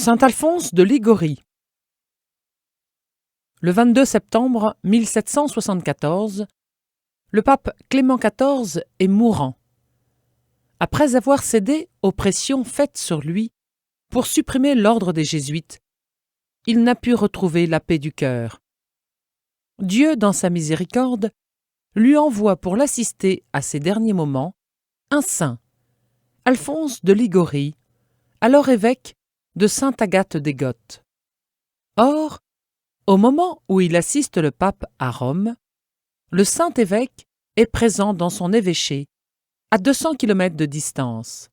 Saint Alphonse de Liguori. Le 22 septembre 1774, le pape Clément XIV est mourant. Après avoir cédé aux pressions faites sur lui pour supprimer l'ordre des Jésuites, il n'a pu retrouver la paix du cœur. Dieu, dans sa miséricorde, lui envoie pour l'assister à ses derniers moments un saint, Alphonse de Liguori, alors évêque de Sainte-Agathe-des-Goths. Or, au moment où il assiste le pape à Rome, le saint évêque est présent dans son évêché, à 200 km de distance.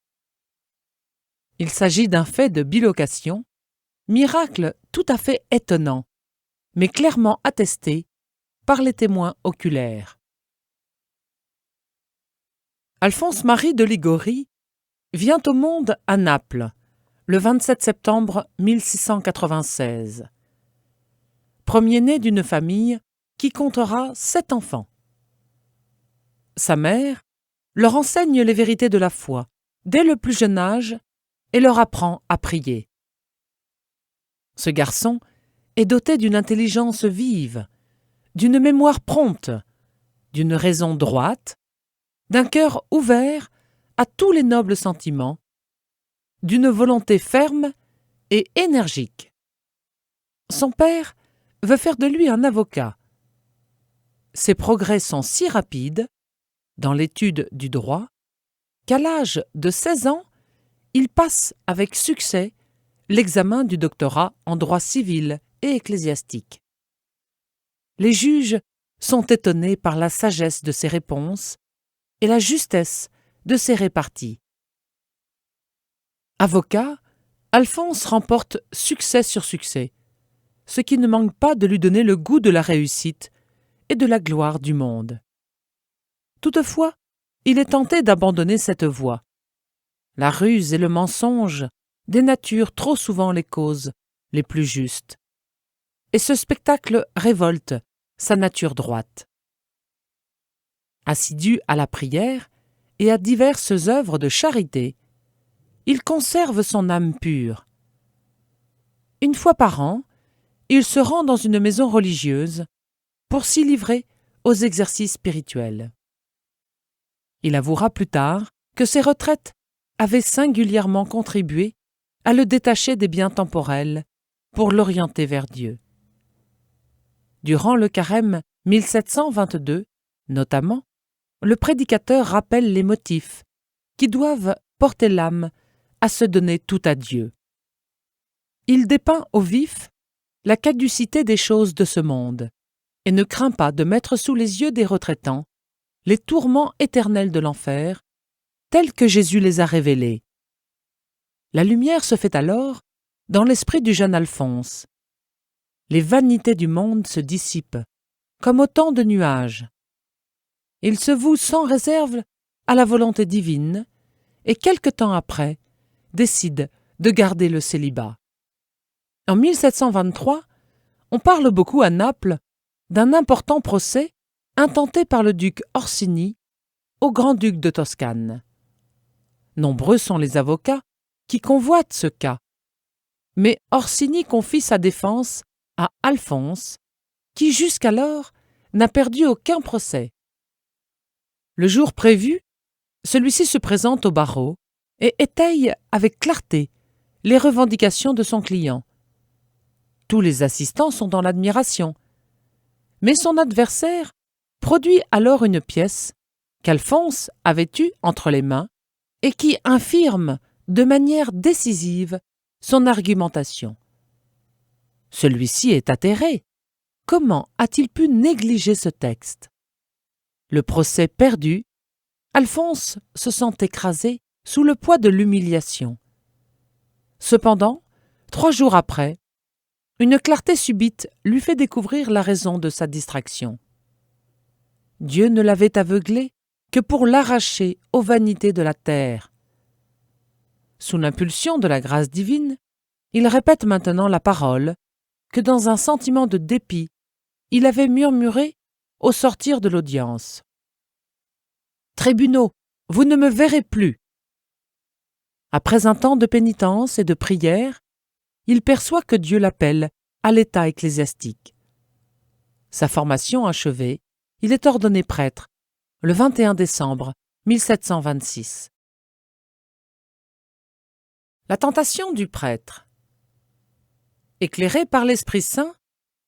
Il s'agit d'un fait de bilocation, miracle tout à fait étonnant, mais clairement attesté par les témoins oculaires. Alphonse-Marie de Liguori vient au monde à Naples, le 27 septembre 1696. Premier-né d'une famille qui comptera 7 enfants. Sa mère leur enseigne les vérités de la foi dès le plus jeune âge et leur apprend à prier. Ce garçon est doté d'une intelligence vive, d'une mémoire prompte, d'une raison droite, d'un cœur ouvert à tous les nobles sentiments, d'une volonté ferme et énergique. Son père veut faire de lui un avocat. Ses progrès sont si rapides dans l'étude du droit qu'à l'âge de 16 ans, il passe avec succès l'examen du doctorat en droit civil et ecclésiastique. Les juges sont étonnés par la sagesse de ses réponses et la justesse de ses réparties. Avocat, Alphonse remporte succès sur succès, ce qui ne manque pas de lui donner le goût de la réussite et de la gloire du monde. Toutefois, il est tenté d'abandonner cette voie. La ruse et le mensonge dénaturent trop souvent les causes les plus justes. Et ce spectacle révolte sa nature droite. Assidu à la prière et à diverses œuvres de charité, il conserve son âme pure. Une fois par an, il se rend dans une maison religieuse pour s'y livrer aux exercices spirituels. Il avouera plus tard que ses retraites avaient singulièrement contribué à le détacher des biens temporels pour l'orienter vers Dieu. Durant le carême 1722, notamment, le prédicateur rappelle les motifs qui doivent porter l'âme à se donner tout à Dieu. Il dépeint au vif la caducité des choses de ce monde et ne craint pas de mettre sous les yeux des retraitants les tourments éternels de l'enfer, tels que Jésus les a révélés. La lumière se fait alors dans l'esprit du jeune Alphonse. Les vanités du monde se dissipent, comme autant de nuages. Il se voue sans réserve à la volonté divine et quelque temps après, décide de garder le célibat. En 1723, on parle beaucoup à Naples d'un important procès intenté par le duc Orsini au grand-duc de Toscane. Nombreux sont les avocats qui convoitent ce cas, mais Orsini confie sa défense à Alphonse, qui jusqu'alors n'a perdu aucun procès. Le jour prévu, celui-ci se présente au barreau et étaye avec clarté les revendications de son client. Tous les assistants sont dans l'admiration, mais son adversaire produit alors une pièce qu'Alphonse avait eue entre les mains et qui infirme de manière décisive son argumentation. Celui-ci est atterré. Comment a-t-il pu négliger ce texte? Le procès perdu, Alphonse se sent écrasé sous le poids de l'humiliation. Cependant, 3 jours après, une clarté subite lui fait découvrir la raison de sa distraction. Dieu ne l'avait aveuglé que pour l'arracher aux vanités de la terre. Sous l'impulsion de la grâce divine, il répète maintenant la parole que dans un sentiment de dépit, il avait murmurée au sortir de l'audience. « Tribunaux, vous ne me verrez plus !» Après un temps de pénitence et de prière, il perçoit que Dieu l'appelle à l'état ecclésiastique. Sa formation achevée, il est ordonné prêtre le 21 décembre 1726. La tentation du prêtre. Éclairé par l'Esprit Saint,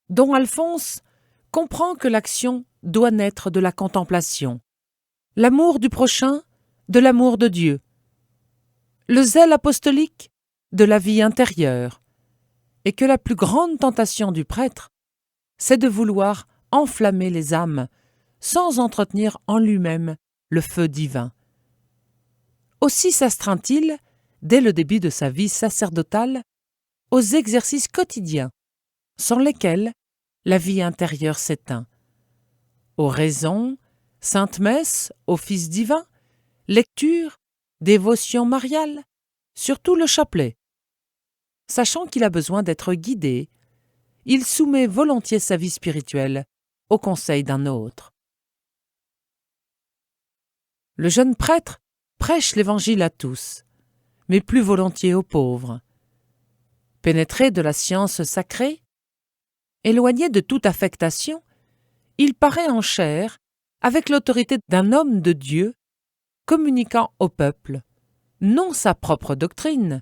Don Alphonse comprend que l'action doit naître de la contemplation, l'amour du prochain de l'amour de Dieu, le zèle apostolique de la vie intérieure, et que la plus grande tentation du prêtre, c'est de vouloir enflammer les âmes sans entretenir en lui-même le feu divin. Aussi s'astreint-il, dès le début de sa vie sacerdotale, aux exercices quotidiens, sans lesquels la vie intérieure s'éteint. Oraison, sainte messe, office divin, lecture, dévotion mariale, surtout le chapelet. Sachant qu'il a besoin d'être guidé, il soumet volontiers sa vie spirituelle au conseil d'un autre. Le jeune prêtre prêche l'Évangile à tous, mais plus volontiers aux pauvres. Pénétré de la science sacrée, éloigné de toute affectation, il paraît en chair avec l'autorité d'un homme de Dieu, communiquant au peuple, non sa propre doctrine,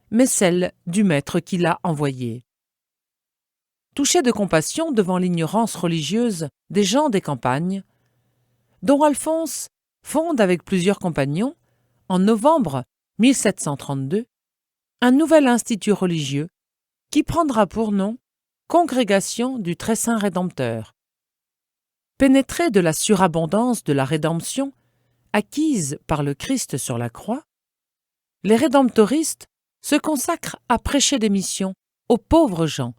mais celle du maître qui l'a envoyé. Touché de compassion devant l'ignorance religieuse des gens des campagnes, Don Alphonse fonde avec plusieurs compagnons, en novembre 1732, un nouvel institut religieux qui prendra pour nom Congrégation du Très Saint Rédempteur. Pénétré de la surabondance de la rédemption acquise par le Christ sur la croix, les rédemptoristes se consacrent à prêcher des missions aux pauvres gens,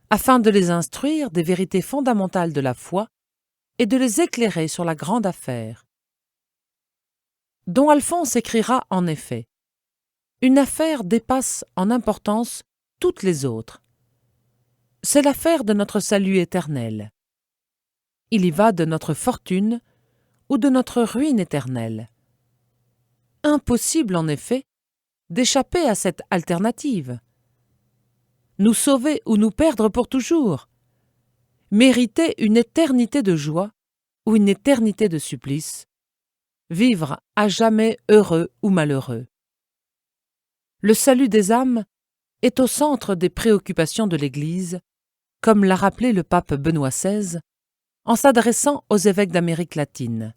afin de les instruire des vérités fondamentales de la foi et de les éclairer sur la grande affaire. Don Alphonse écrira en effet « Une affaire dépasse en importance toutes les autres. C'est l'affaire de notre salut éternel. Il y va de notre fortune ou de notre ruine éternelle. Impossible, en effet, d'échapper à cette alternative. Nous sauver ou nous perdre pour toujours. Mériter une éternité de joie ou une éternité de supplice. Vivre à jamais heureux ou malheureux. Le salut des âmes est au centre des préoccupations de l'Église, comme l'a rappelé le pape Benoît XVI en s'adressant aux évêques d'Amérique latine.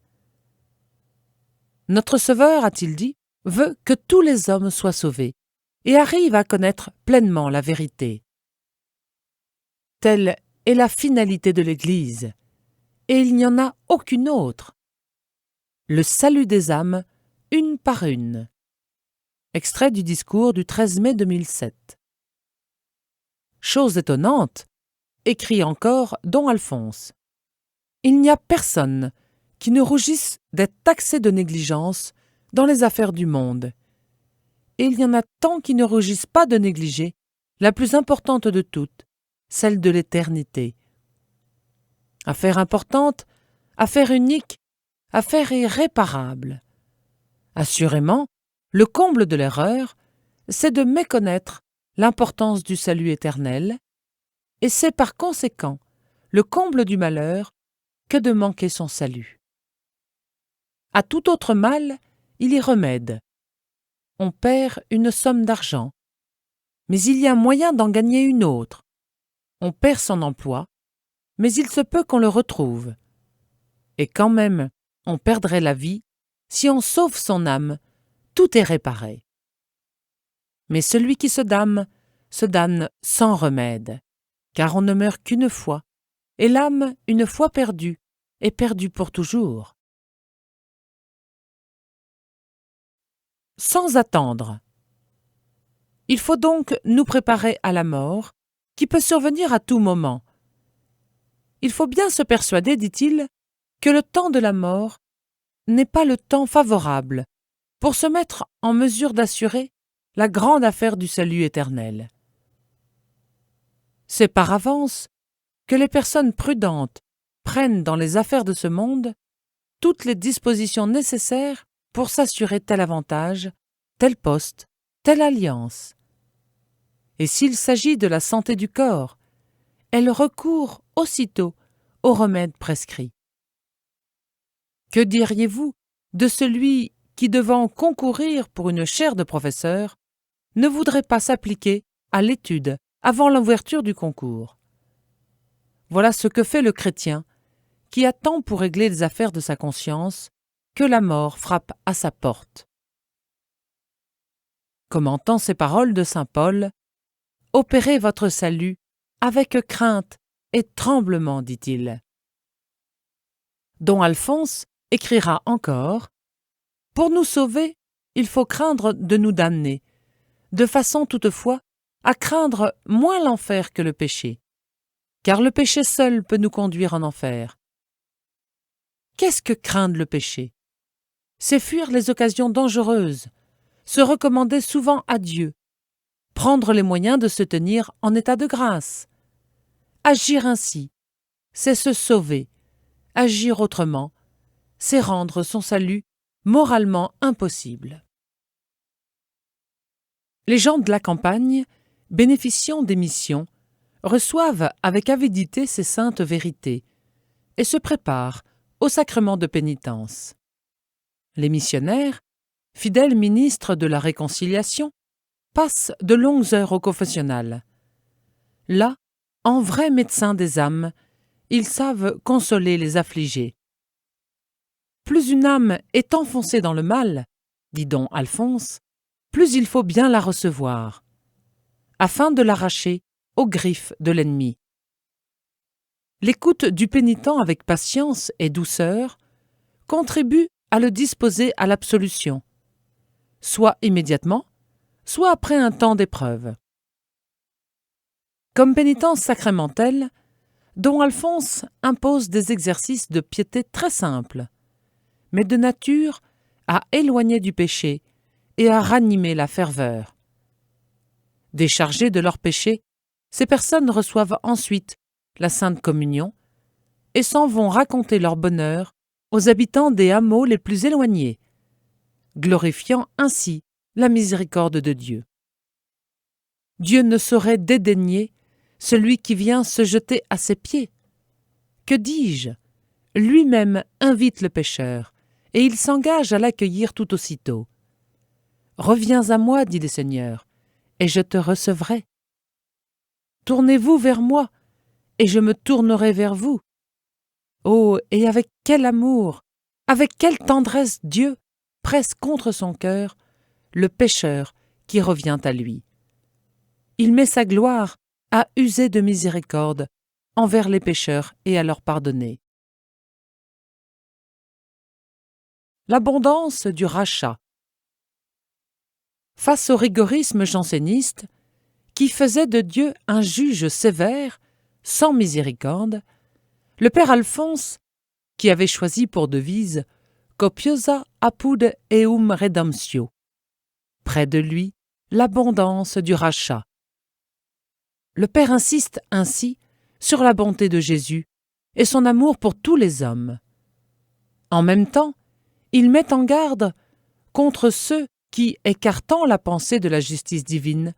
Notre Sauveur, a-t-il dit, veut que tous les hommes soient sauvés et arrivent à connaître pleinement la vérité. Telle est la finalité de l'Église, et il n'y en a aucune autre. Le salut des âmes, une par une. Extrait du discours du 13 mai 2007. Chose étonnante, écrit encore Don Alphonse, il n'y a personne qui ne rougisse d'être taxé de négligence dans les affaires du monde, et il y en a tant qui ne rougissent pas de négliger la plus importante de toutes, celle de l'éternité. Affaire importante, affaire unique, affaire irréparable. Assurément, le comble de l'erreur, c'est de méconnaître l'importance du salut éternel, et c'est par conséquent le comble du malheur que de manquer son salut. À tout autre mal, il y remède. On perd une somme d'argent, mais il y a moyen d'en gagner une autre. On perd son emploi, mais il se peut qu'on le retrouve. Et quand même, on perdrait la vie, si on sauve son âme, tout est réparé. Mais celui qui se damne sans remède, car on ne meurt qu'une fois, et l'âme, une fois perdue, est perdue pour toujours. Sans attendre. Il faut donc nous préparer à la mort, qui peut survenir à tout moment. Il faut bien se persuader, dit-il, que le temps de la mort n'est pas le temps favorable pour se mettre en mesure d'assurer la grande affaire du salut éternel. C'est par avance que les personnes prudentes prennent dans les affaires de ce monde toutes les dispositions nécessaires pour s'assurer tel avantage, tel poste, telle alliance. et s'il s'agit de la santé du corps, elle recourt aussitôt aux remèdes prescrits. Que diriez-vous de celui qui, devant concourir pour une chaire de professeur, ne voudrait pas s'appliquer à l'étude avant l'ouverture du concours? Voilà ce que fait le chrétien, qui attend pour régler les affaires de sa conscience que la mort frappe à sa porte. Commentant ces paroles de saint Paul, « Opérez votre salut avec crainte et tremblement, dit-il. » Don Alphonse écrira encore « Pour nous sauver, il faut craindre de nous damner, de façon toutefois à craindre moins l'enfer que le péché, car le péché seul peut nous conduire en enfer. » Qu'est-ce que craindre le péché? C'est fuir les occasions dangereuses, se recommander souvent à Dieu, prendre les moyens de se tenir en état de grâce. Agir ainsi, c'est se sauver. Agir autrement, c'est rendre son salut moralement impossible. Les gens de la campagne, bénéficiant des missions, reçoivent avec avidité ces saintes vérités et se préparent au sacrement de pénitence. Les missionnaires, fidèles ministres de la réconciliation, passent de longues heures au confessionnal. Là, en vrais médecins des âmes, ils savent consoler les affligés. Plus une âme est enfoncée dans le mal, dit don Alphonse, plus il faut bien la recevoir, afin de l'arracher aux griffes de l'ennemi. L'écoute du pénitent avec patience et douceur contribue à le disposer à l'absolution, soit immédiatement, soit après un temps d'épreuve. Comme pénitence sacramentelle, don Alphonse impose des exercices de piété très simples, mais de nature à éloigner du péché et à ranimer la ferveur. Déchargées de leurs péchés, ces personnes reçoivent ensuite la Sainte Communion et s'en vont raconter leur bonheur aux habitants des hameaux les plus éloignés, glorifiant ainsi la miséricorde de Dieu. Dieu ne saurait dédaigner celui qui vient se jeter à ses pieds. Que dis-je? Lui-même invite le pécheur, et il s'engage à l'accueillir tout aussitôt. « Reviens à moi, dit le Seigneur, et je te recevrai. Tournez-vous vers moi, et je me tournerai vers vous. » Oh, et avec quel amour, avec quelle tendresse Dieu presse contre son cœur le pécheur qui revient à lui. Il met sa gloire à user de miséricorde envers les pécheurs et à leur pardonner. L'abondance du rachat. Face au rigorisme janséniste, qui faisait de Dieu un juge sévère, sans miséricorde, le père Alphonse, qui avait choisi pour devise « Copiosa apud eum redemptio », près de lui, l'abondance du rachat. Le père insiste ainsi sur la bonté de Jésus et son amour pour tous les hommes. En même temps, il met en garde contre ceux qui, écartant la pensée de la justice divine,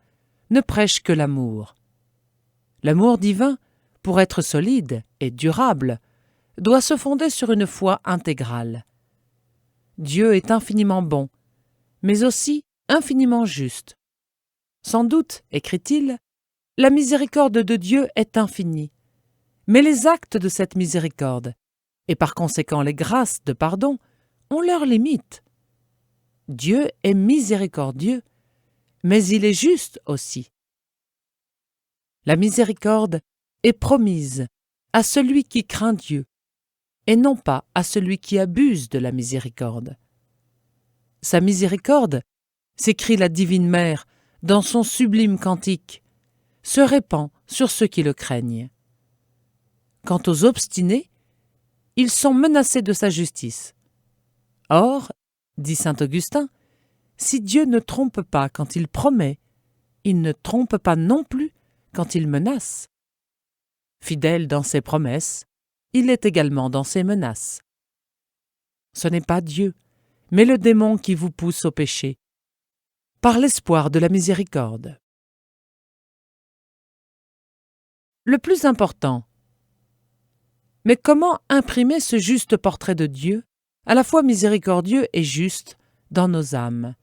ne prêchent que l'amour. L'amour divin, pour être solide et durable, doit se fonder sur une foi intégrale. Dieu est infiniment bon, mais aussi infiniment juste. Sans doute, écrit-il, la miséricorde de Dieu est infinie, mais les actes de cette miséricorde, et par conséquent les grâces de pardon, ont leurs limites. Dieu est miséricordieux, mais il est juste aussi. La miséricorde est promise à celui qui craint Dieu, et non pas à celui qui abuse de la miséricorde. Sa miséricorde, s'écrie la Divine Mère dans son sublime cantique, se répand sur ceux qui le craignent. Quant aux obstinés, ils sont menacés de sa justice. Or, dit saint Augustin, si Dieu ne trompe pas quand il promet, il ne trompe pas non plus quand il menace. Fidèle dans ses promesses, il est également dans ses menaces. Ce n'est pas Dieu, mais le démon qui vous pousse au péché, par l'espoir de la miséricorde. le plus important. Mais comment imprimer ce juste portrait de Dieu, à la fois miséricordieux et juste, dans nos âmes?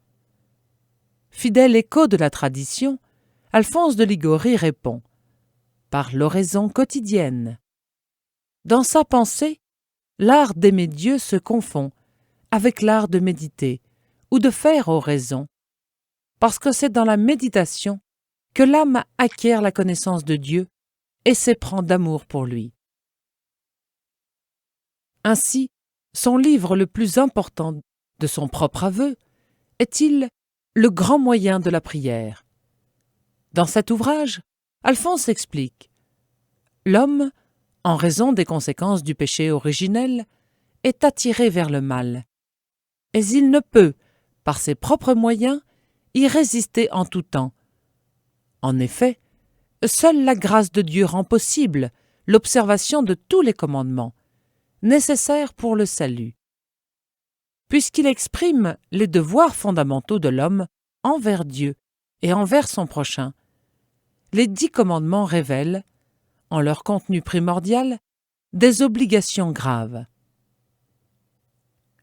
Fidèle écho de la tradition, Alphonse de Liguori répond « Par l'oraison quotidienne ». Dans sa pensée, l'art d'aimer Dieu se confond avec l'art de méditer ou de faire oraison, parce que c'est dans la méditation que l'âme acquiert la connaissance de Dieu et s'éprend d'amour pour lui. Ainsi, son livre le plus important de son propre aveu est-il le grand moyen de la prière. Dans cet ouvrage, Alphonse explique « L'homme, en raison des conséquences du péché originel, est attiré vers le mal, et il ne peut, par ses propres moyens, y résister en tout temps. En effet, seule la grâce de Dieu rend possible l'observation de tous les commandements, nécessaires pour le salut. Puisqu'il exprime les devoirs fondamentaux de l'homme envers Dieu et envers son prochain, les 10 commandements révèlent, en leur contenu primordial, des obligations graves.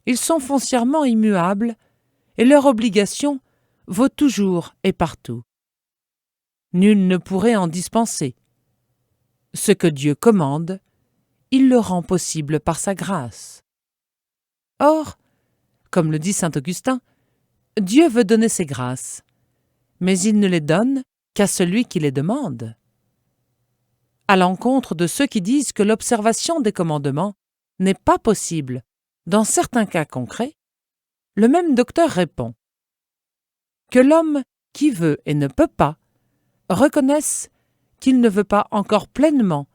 Ils sont foncièrement immuables et leur obligation vaut toujours et partout. Nul ne pourrait en dispenser. Ce que Dieu commande, il le rend possible par sa grâce. Or, comme le dit saint Augustin, Dieu veut donner ses grâces, mais il ne les donne qu'à celui qui les demande. À l'encontre de ceux qui disent que l'observation des commandements n'est pas possible dans certains cas concrets, le même docteur répond que l'homme qui veut et ne peut pas reconnaisse qu'il ne veut pas encore pleinement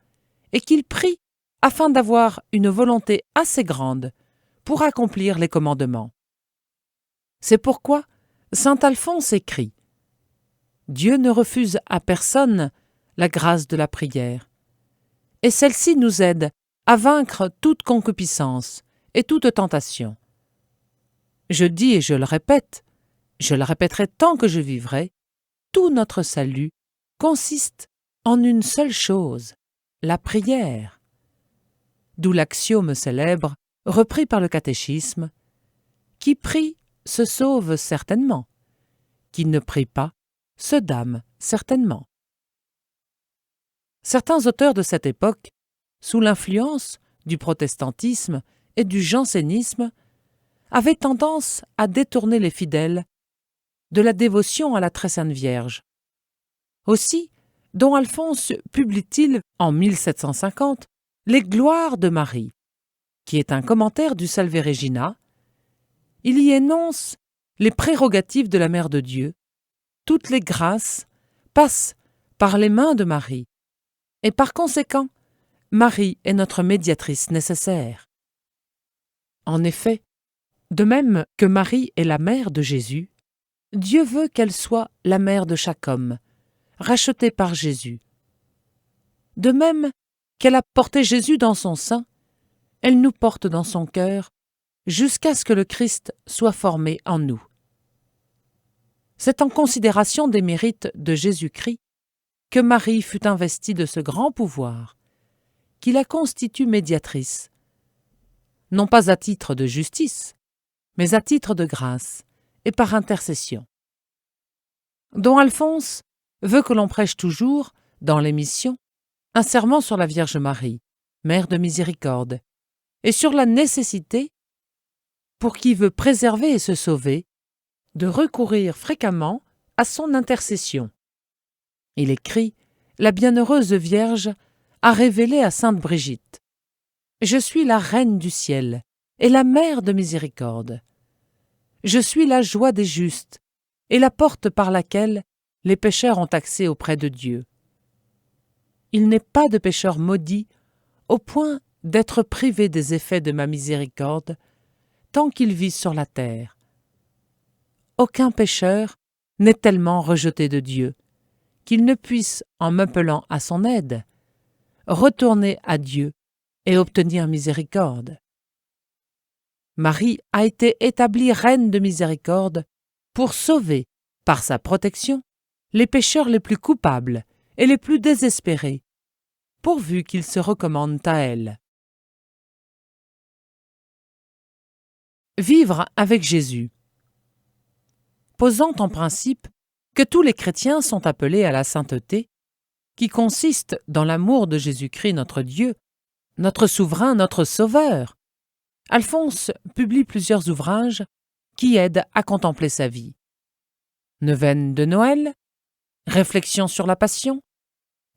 et qu'il prie afin d'avoir une volonté assez grande pour accomplir les commandements. C'est pourquoi saint Alphonse écrit « Dieu ne refuse à personne la grâce de la prière, et celle-ci nous aide à vaincre toute concupiscence et toute tentation. Je dis et je le répéterai tant que je vivrai, tout notre salut consiste en une seule chose, la prière. » D'où l'axiome célèbre, repris par le catéchisme, « Qui prie se sauve certainement, qui ne prie pas se damne certainement. » Certains auteurs de cette époque, sous l'influence du protestantisme et du jansénisme, avaient tendance à détourner les fidèles de la dévotion à la Très Sainte Vierge. Aussi, don Alphonse publie-t-il en 1750 les Gloires de Marie, qui est un commentaire du Salve Regina. Il y énonce les prérogatives de la Mère de Dieu. Toutes les grâces passent par les mains de Marie, et par conséquent, Marie est notre médiatrice nécessaire. En effet, de même que Marie est la mère de Jésus, Dieu veut qu'elle soit la mère de chaque homme, racheté par Jésus. De même qu'elle a porté Jésus dans son sein, elle nous porte dans son cœur jusqu'à ce que le Christ soit formé en nous. C'est en considération des mérites de Jésus-Christ que Marie fut investie de ce grand pouvoir, qui la constitue médiatrice, non pas à titre de justice, mais à titre de grâce et par intercession. Don Alphonse veut que l'on prêche toujours, dans les missions, un serment sur la Vierge Marie, Mère de miséricorde, et sur la nécessité, pour qui veut préserver et se sauver, de recourir fréquemment à son intercession. Il écrit « La bienheureuse Vierge a révélé à sainte Brigitte : Je suis la Reine du ciel et la Mère de miséricorde. Je suis la joie des justes et la porte par laquelle les pécheurs ont accès auprès de Dieu. Il n'est pas de pécheur maudit au point d'être privé des effets de ma miséricorde tant qu'il vit sur la terre. Aucun pécheur n'est tellement rejeté de Dieu qu'il ne puisse, en m'appelant à son aide, retourner à Dieu et obtenir miséricorde. Marie a été établie reine de miséricorde pour sauver, par sa protection, les pécheurs les plus coupables et les plus désespérés, pourvu qu'ils se recommandent à elle. Vivre avec Jésus. Posant en principe que tous les chrétiens sont appelés à la sainteté, qui consiste dans l'amour de Jésus-Christ notre Dieu, notre souverain, notre sauveur, Alphonse publie plusieurs ouvrages qui aident à contempler sa vie. Neuvaine de Noël, Réflexions sur la Passion,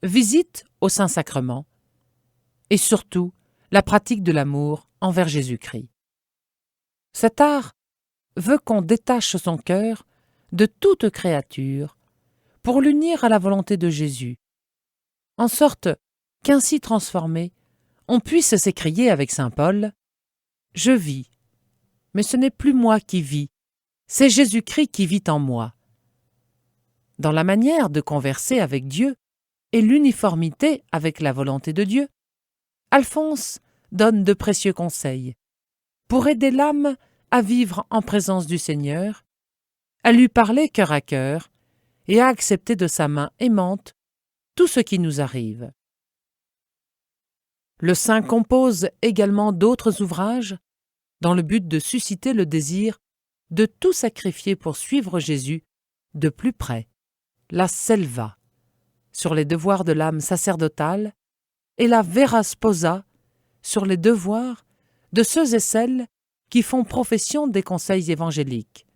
Visite au Saint-Sacrement, et surtout la pratique de l'amour envers Jésus-Christ. Cet art veut qu'on détache son cœur de toute créature pour l'unir à la volonté de Jésus, en sorte qu'ainsi transformé, on puisse s'écrier avec saint Paul « Je vis, mais ce n'est plus moi qui vis, c'est Jésus-Christ qui vit en moi ». Dans la manière de converser avec Dieu et l'uniformité avec la volonté de Dieu, Alphonse donne de précieux conseils pour aider l'âme à vivre en présence du Seigneur, à lui parler cœur à cœur et à accepter de sa main aimante tout ce qui nous arrive. Le saint compose également d'autres ouvrages dans le but de susciter le désir de tout sacrifier pour suivre Jésus de plus près. La Selva, sur les devoirs de l'âme sacerdotale, et la Vera Sposa, sur les devoirs de ceux et celles qui font profession des conseils évangéliques.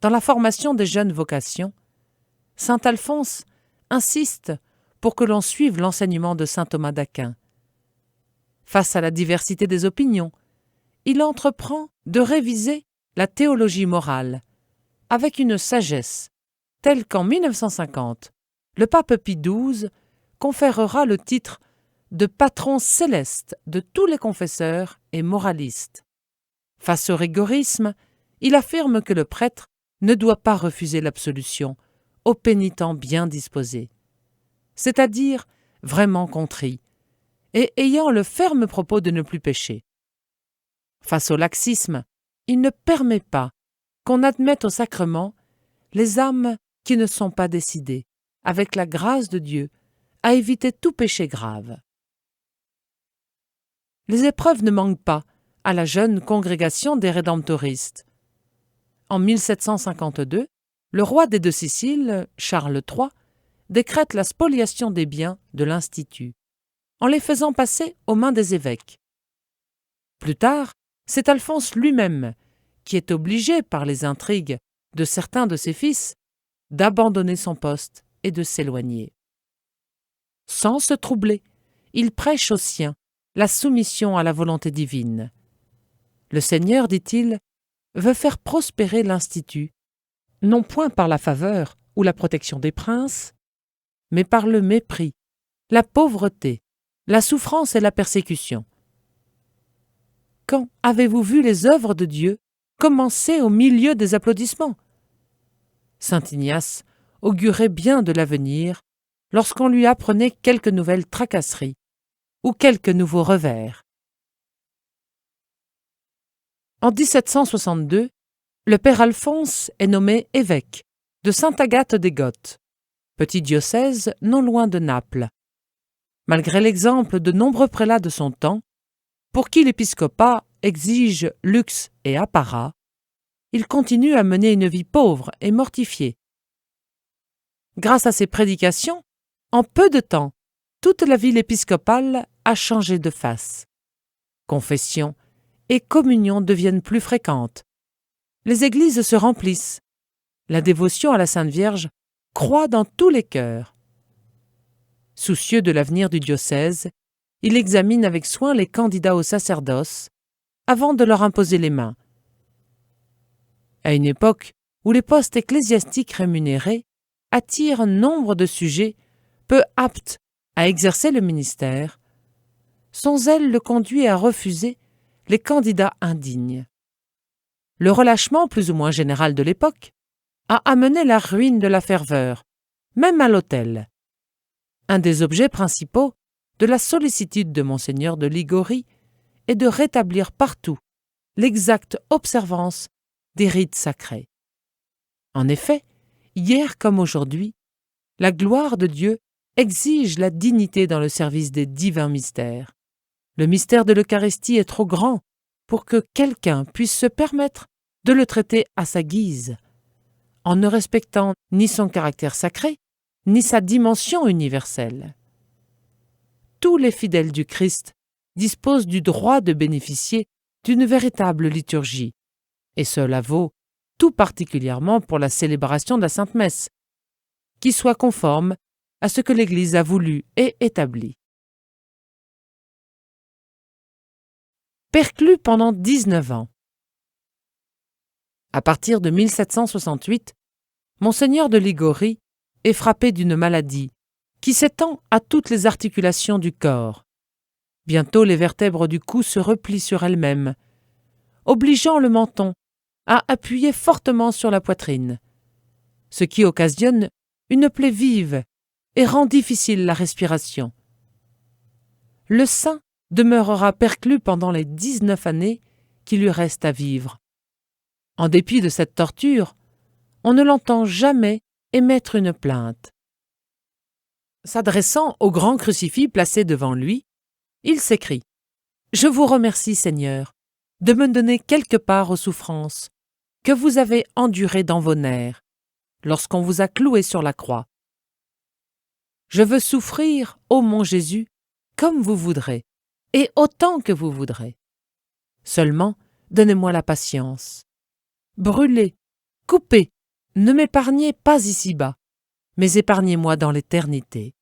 Dans la formation des jeunes vocations, saint Alphonse insiste pour que l'on suive l'enseignement de saint Thomas d'Aquin. Face à la diversité des opinions, il entreprend de réviser la théologie morale avec une sagesse telle qu'en 1950, le pape Pie XII conférera le titre de patron céleste de tous les confesseurs et moralistes. Face au rigorisme, il affirme que le prêtre ne doit pas refuser l'absolution aux pénitents bien disposés, c'est-à-dire vraiment contrit, et ayant le ferme propos de ne plus pécher. Face au laxisme, il ne permet pas qu'on admette au sacrement les âmes qui ne sont pas décidées, avec la grâce de Dieu, à éviter tout péché grave. Les épreuves ne manquent pas à la jeune congrégation des Rédemptoristes. En 1752, le roi des deux Siciles, Charles III, décrète la spoliation des biens de l'Institut, en les faisant passer aux mains des évêques. Plus tard, c'est Alphonse lui-même qui est obligé par les intrigues de certains de ses fils d'abandonner son poste et de s'éloigner. Sans se troubler, il prêche aux siens la soumission à la volonté divine. Le Seigneur, dit-il, veut faire prospérer l'Institut, non point par la faveur ou la protection des princes, mais par le mépris, la pauvreté, la souffrance et la persécution. Quand avez-vous vu les œuvres de Dieu commencer au milieu des applaudissements ? Saint Ignace augurait bien de l'avenir lorsqu'on lui apprenait quelques nouvelles tracasseries ou quelques nouveaux revers. En 1762, le père Alphonse est nommé évêque de Sainte-Agathe-des-Goths, petit diocèse non loin de Naples. Malgré l'exemple de nombreux prélats de son temps, pour qui l'épiscopat exige luxe et apparat, il continue à mener une vie pauvre et mortifiée. Grâce à ses prédications, en peu de temps, toute la ville épiscopale a changé de face. Confession et communion deviennent plus fréquentes. Les églises se remplissent. La dévotion à la Sainte Vierge croît dans tous les cœurs. Soucieux de l'avenir du diocèse, il examine avec soin les candidats au sacerdoce avant de leur imposer les mains. À une époque où les postes ecclésiastiques rémunérés attirent nombre de sujets peu aptes à exercer le ministère, son zèle le conduit à refuser les candidats indignes. Le relâchement plus ou moins général de l'époque a amené la ruine de la ferveur, même à l'autel. Un des objets principaux de la sollicitude de Monseigneur de Liguori est de rétablir partout l'exacte observance des rites sacrés. En effet, hier comme aujourd'hui, la gloire de Dieu exige la dignité dans le service des divins mystères. Le mystère de l'Eucharistie est trop grand pour que quelqu'un puisse se permettre de le traiter à sa guise, en ne respectant ni son caractère sacré, ni sa dimension universelle. Tous les fidèles du Christ disposent du droit de bénéficier d'une véritable liturgie, et cela vaut tout particulièrement pour la célébration de la Sainte Messe, qui soit conforme à ce que l'Église a voulu et établi. Perclus pendant 19 ans. À partir de 1768, Monseigneur de Liguori est frappé d'une maladie qui s'étend à toutes les articulations du corps. Bientôt les vertèbres du cou se replient sur elles-mêmes, obligeant le menton à appuyer fortement sur la poitrine, ce qui occasionne une plaie vive et rend difficile la respiration. Le saint demeurera perclus pendant les 19 années qui lui restent à vivre. En dépit de cette torture, on ne l'entend jamais émettre une plainte. S'adressant au grand crucifix placé devant lui, il s'écrie « Je vous remercie, Seigneur, de me donner quelque part aux souffrances que vous avez endurées dans vos nerfs, lorsqu'on vous a cloué sur la croix. Je veux souffrir, ô mon Jésus, comme vous voudrez, et autant que vous voudrez. Seulement, donnez-moi la patience. Brûlez, coupez, ne m'épargnez pas ici-bas, mais épargnez-moi dans l'éternité. »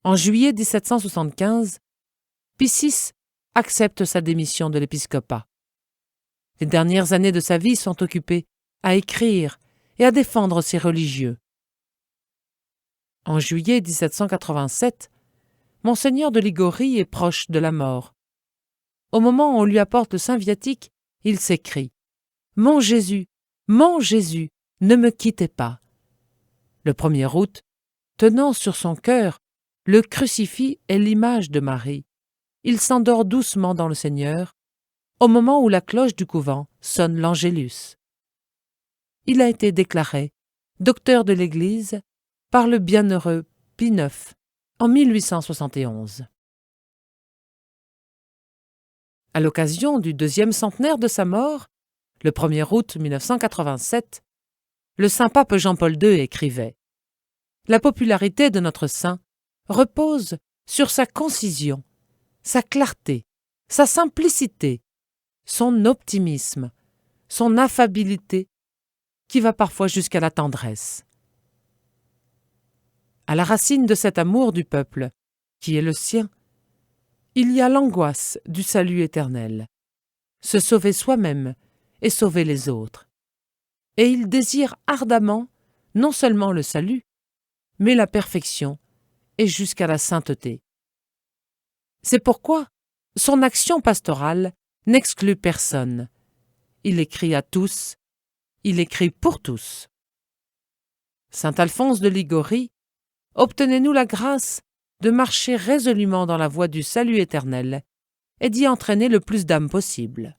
En juillet 1775, Pie VI accepte sa démission de l'épiscopat. Les dernières années de sa vie sont occupées à écrire et à défendre ses religieux. En juillet 1787, Monseigneur de Liguori est proche de la mort. Au moment où on lui apporte le saint viatique, il s'écrie « Mon Jésus, ne me quittez pas !» Le 1er août, tenant sur son cœur le crucifix et l'image de Marie, il s'endort doucement dans le Seigneur, au moment où la cloche du couvent sonne l'Angélus. Il a été déclaré docteur de l'Église par le bienheureux Pie IX en 1871. À l'occasion du 2e centenaire de sa mort, le 1er août 1987, le Saint-Pape Jean-Paul II écrivait « La popularité de notre saint repose sur sa concision, sa clarté, sa simplicité, son optimisme, son affabilité, qui va parfois jusqu'à la tendresse. » À la racine de cet amour du peuple, qui est le sien, il y a l'angoisse du salut éternel, se sauver soi-même et sauver les autres. Et il désire ardemment non seulement le salut, mais la perfection et jusqu'à la sainteté. C'est pourquoi son action pastorale n'exclut personne. Il écrit à tous, il écrit pour tous. Saint Alphonse de Liguori, obtenez-nous la grâce de marcher résolument dans la voie du salut éternel et d'y entraîner le plus d'âmes possible.